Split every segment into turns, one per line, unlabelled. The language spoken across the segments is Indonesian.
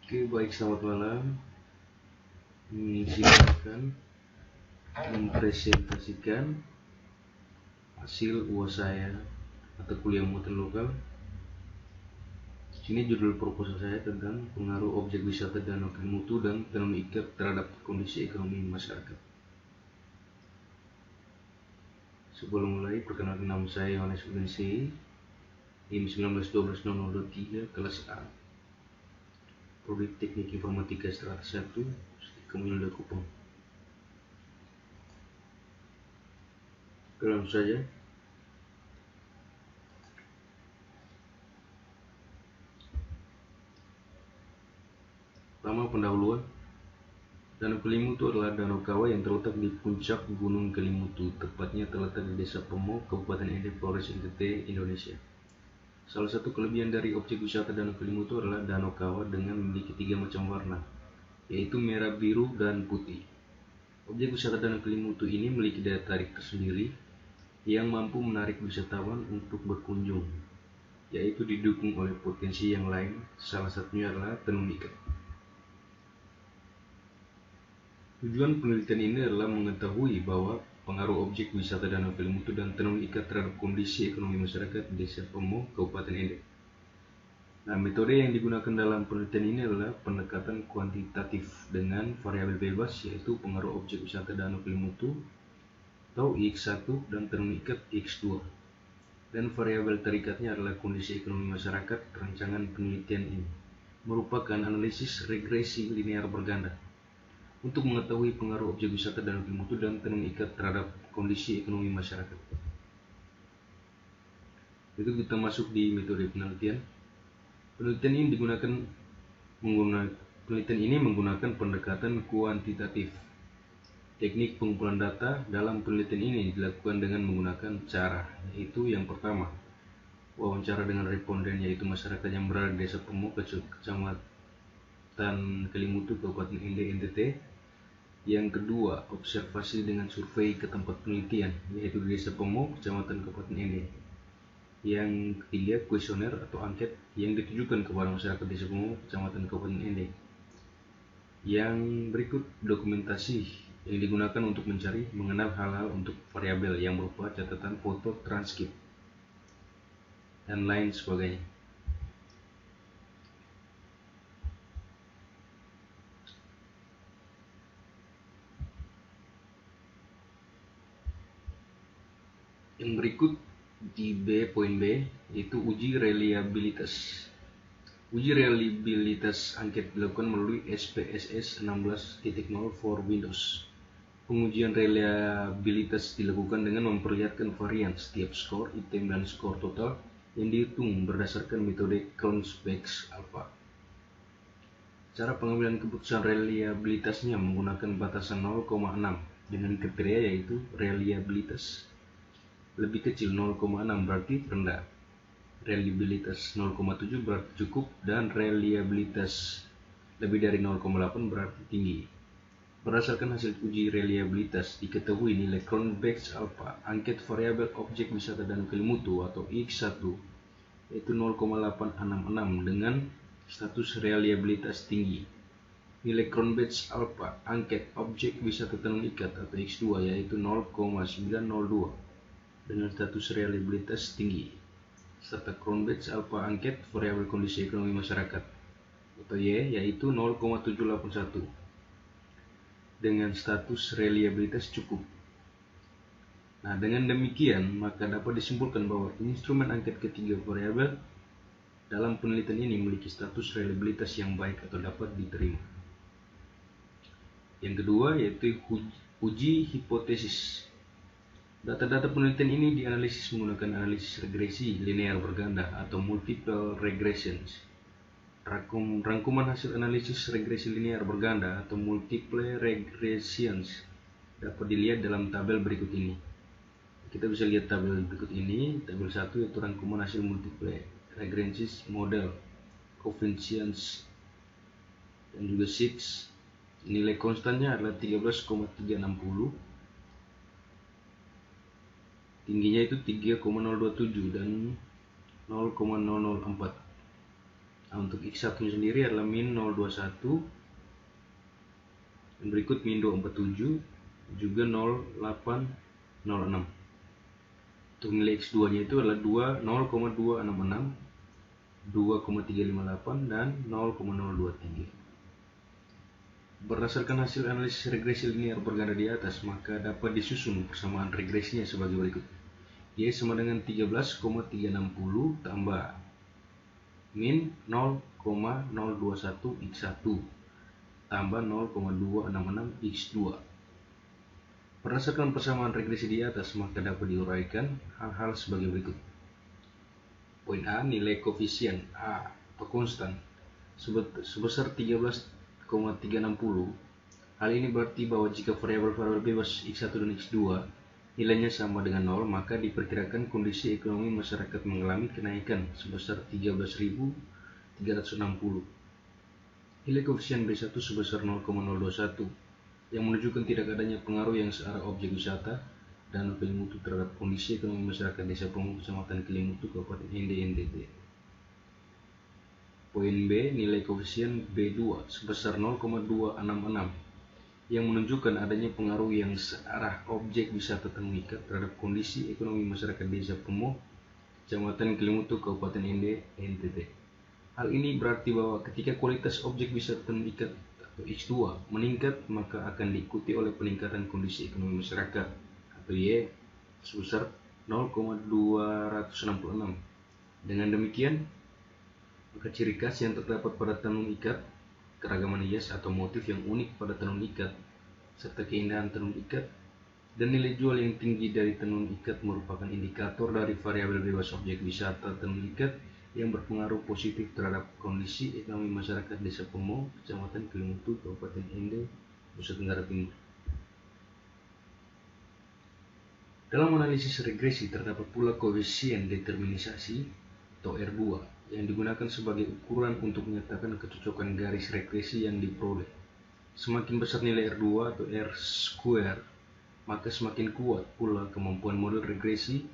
Oke, baik, selamat malam. Ini silakan mempresentasikan hasil UAS saya atau kuliah muatan lokal. Ini judul proposal saya tentang pengaruh objek wisata Danau Kelimutu dan Tenun Ikat terhadap kondisi ekonomi masyarakat. Sebelum mulai, perkenalkan nama saya Yohanes Udensi, NIM 19120023, kelas A, Prodi Teknik Informatika Strata 1, Kementerian Kupang. Langsung saja. Pertama, pendahuluan. Danau Kelimutu adalah danau kawah yang terletak di puncak Gunung Kelimutu, tepatnya terletak di Desa Pemo, Kabupaten Ende, Flores NTT, Indonesia. Salah satu kelebihan dari objek wisata Danau Kelimutu adalah danau kawah dengan memiliki 3 macam warna, yaitu merah, biru, dan putih. Objek wisata Danau Kelimutu ini memiliki daya tarik tersendiri yang mampu menarik wisatawan untuk berkunjung, yaitu didukung oleh potensi yang lain, salah satunya adalah tenun ikat. Tujuan penelitian ini adalah mengetahui bahwa pengaruh objek wisata Danau Kelimutu dan tenun ikat terhadap kondisi ekonomi masyarakat di Desa Pemo, Kabupaten Ende. Nah, metode yang digunakan dalam penelitian ini adalah pendekatan kuantitatif dengan variabel bebas, yaitu pengaruh objek wisata Danau Kelimutu atau X1 dan tenun ikat X2. Dan variabel terikatnya adalah kondisi ekonomi masyarakat. Rancangan penelitian ini merupakan analisis regresi linear berganda untuk mengetahui pengaruh objek wisata Danau Kelimutu dan tenun ikat terhadap kondisi ekonomi masyarakat. Itu kita masuk di metode penelitian. Penelitian ini menggunakan pendekatan kuantitatif. Teknik pengumpulan data dalam penelitian ini dilakukan dengan menggunakan cara, yaitu yang pertama, wawancara dengan responden, yaitu masyarakat yang berada di Desa Pemo, Kecamatan Kelimutu, Kabupaten Ende, NTT. Yang kedua, observasi dengan survei ke tempat penelitian, yaitu di Desa Pemo, Kecamatan Kabupaten Ende. Yang ketiga, kuesioner atau angket yang ditujukan kepada masyarakat Desa Pemo, Kecamatan Kabupaten Ende. Yang berikut, dokumentasi yang digunakan untuk mencari mengenal hal-hal untuk variabel yang berupa catatan foto, transkrip, dan lain sebagainya. Yang berikut di poin B, yaitu uji reliabilitas. Uji reliabilitas angket dilakukan melalui SPSS 16.0 for Windows. Pengujian reliabilitas dilakukan dengan memperlihatkan varian setiap skor item dan skor total yang dihitung berdasarkan metode Cronbach's alpha. Cara pengambilan keputusan reliabilitasnya menggunakan batasan 0,6 dengan kriteria yaitu reliabilitas lebih kecil 0,6 berarti rendah, reliabilitas 0,7 berarti cukup, dan reliabilitas lebih dari 0,8 berarti tinggi. Berdasarkan hasil uji reliabilitas, diketahui nilai Cronbach's alpha angket variabel objek wisata Danau Kelimutu atau X1 yaitu 0,866 dengan status reliabilitas tinggi. Nilai Cronbach's alpha angket objek wisata tenun ikat atau X2 yaitu 0,902 dengan status reliabilitas tinggi, serta Cronbach's alpha angket variabel kondisi ekonomi masyarakat atau Y yaitu 0,781 dengan status reliabilitas cukup. Nah, dengan demikian maka dapat disimpulkan bahwa instrumen angket ketiga variabel dalam penelitian ini memiliki status reliabilitas yang baik atau dapat diterima. Yang kedua yaitu uji hipotesis. Data-data penelitian ini dianalisis menggunakan analisis regresi linear berganda atau multiple regressions. Rangkuman hasil analisis regresi linear berganda atau multiple regressions dapat dilihat dalam tabel berikut ini. Kita bisa lihat tabel berikut ini. Tabel 1 yaitu rangkuman hasil multiple regressions model, coefficients, dan juga 6. Nilai konstannya adalah 13,360, tingginya itu 3,027 dan 0,004. Nah, untuk X1 sendiri adalah min 021, dan berikut min 247 juga 0806. Untuk nilai X2 nya itu adalah 0,266, 2,358 dan 0,023. Berdasarkan hasil analisis regresi linear berganda di atas, maka dapat disusun persamaan regresinya sebagai berikut. Y sama dengan 13,360 tambah min 0,021 X1 tambah 0,266 X2. Berdasarkan persamaan regresi di atas, maka dapat diuraikan hal-hal sebagai berikut. Poin A, nilai koefisien A atau konstan sebesar 13,360. Hal ini berarti bahwa jika variabel-variabel bebas X1 dan X2 nilainya sama dengan 0, maka diperkirakan kondisi ekonomi masyarakat mengalami kenaikan sebesar 13.360. Nilai koefisien B1 sebesar 0,021 yang menunjukkan tidak adanya pengaruh yang searah objek wisata dan Kelimutu terhadap kondisi ekonomi masyarakat Desa Pomo, Kecamatan Kelimutu, Kabupaten Ende, NTT. Poin B, nilai koefisien B2 sebesar 0,266 yang menunjukkan adanya pengaruh yang searah objek wisata tenun ikat terhadap kondisi ekonomi masyarakat Desa Pomo, Kecamatan Kelimutu, Kabupaten Ende, NTT. Hal ini berarti bahwa ketika kualitas objek wisata tenun ikat atau X2 meningkat, maka akan diikuti oleh peningkatan kondisi ekonomi masyarakat atau Y sebesar 0,266. Dengan demikian, maka ciri khas yang terdapat pada tenun ikat, keragaman hias atau motif yang unik pada tenun ikat, serta keindahan tenun ikat, dan nilai jual yang tinggi dari tenun ikat merupakan indikator dari variabel bebas objek wisata tenun ikat yang berpengaruh positif terhadap kondisi ekonomi masyarakat Desa Pomo, Kecamatan Kelimutu, Kabupaten Ende, Nusa Tenggara Timur. Dalam analisis regresi terdapat pula koefisien determinisasi atau R2 yang digunakan sebagai ukuran untuk menyatakan kecocokan garis regresi yang diperoleh. Semakin besar nilai R2 atau R square, maka semakin kuat pula kemampuan model regresi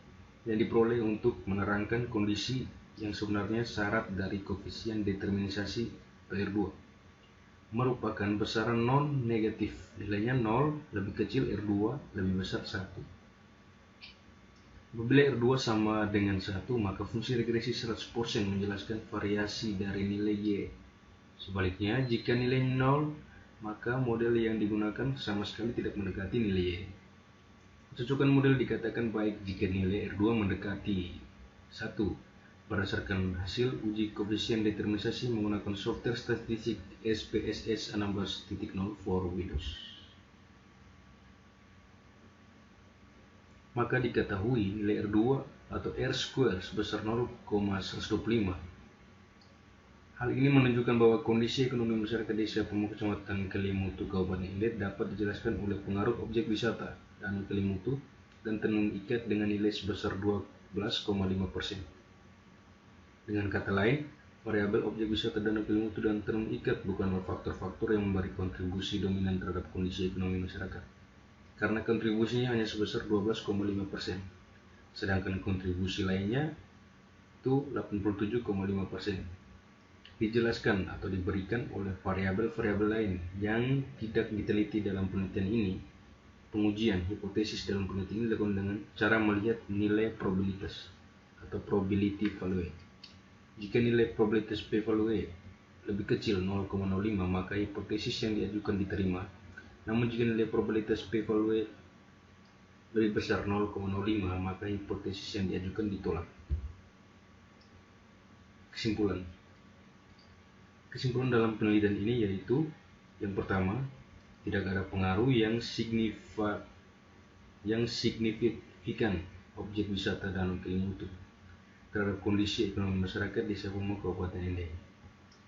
yang diperoleh untuk menerangkan kondisi yang sebenarnya. Syarat dari koefisien determinisasi atau R2 merupakan besaran non-negatif, nilainya 0, lebih kecil R2, lebih besar 1. Apabila R2 sama dengan 1, maka fungsi regresi 100% menjelaskan variasi dari nilai Y. Sebaliknya, jika nilai 0, maka model yang digunakan sama sekali tidak mendekati nilai Y. Kecocokan model dikatakan baik jika nilai R2 mendekati 1 berdasarkan hasil uji koefisien determinisasi menggunakan software statistik SPSS 16.0 for Windows. Maka diketahui nilai R2 atau R square sebesar 0,125. Hal ini menunjukkan bahwa kondisi ekonomi masyarakat Desa Pomo, Kecamatan Kelimutu, Kabupaten Ende dapat dijelaskan oleh pengaruh objek wisata dan Kelimutu dan tenun ikat dengan nilai sebesar 12,5%. Dengan kata lain, variabel objek wisata dan Kelimutu dan tenun ikat bukanlah faktor-faktor yang memberi kontribusi dominan terhadap kondisi ekonomi masyarakat, karena kontribusinya hanya sebesar 12,5%, sedangkan kontribusi lainnya itu 87,5%. Dijelaskan atau diberikan oleh variabel-variabel lain yang tidak diteliti dalam penelitian ini. Pengujian hipotesis dalam penelitian ini dilakukan dengan cara melihat nilai probabilitas atau probability value. Jika nilai probabilitas P value lebih kecil 0,05, maka hipotesis yang diajukan diterima. Namun jika nilai probabilitas P value lebih besar 0,05, maka hipotesis yang diajukan ditolak. Kesimpulan dalam penelitian ini yaitu, yang pertama, tidak ada pengaruh yang signifikan objek wisata Danau Kelimutu terhadap kondisi ekonomi masyarakat Desa Pomo, Kabupaten Ende.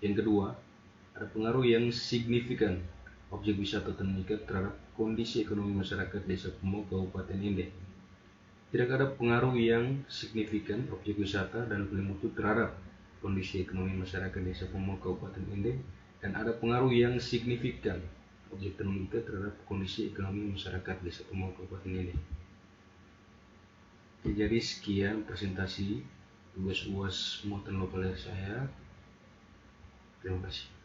Yang kedua, ada pengaruh yang signifikan objek wisata tenun ikat terhadap kondisi ekonomi masyarakat Desa Pomo, Kabupaten Ende. Tidak ada pengaruh yang signifikan objek wisata dan Kelimutu terhadap kondisi ekonomi masyarakat Desa Pomo, Kabupaten Ende, dan ada pengaruh yang signifikan objek tenun ikat terhadap kondisi ekonomi masyarakat Desa Pomo, Kabupaten Ende. Jadi sekian presentasi tugas UAS muatan lokal saya. Terima kasih.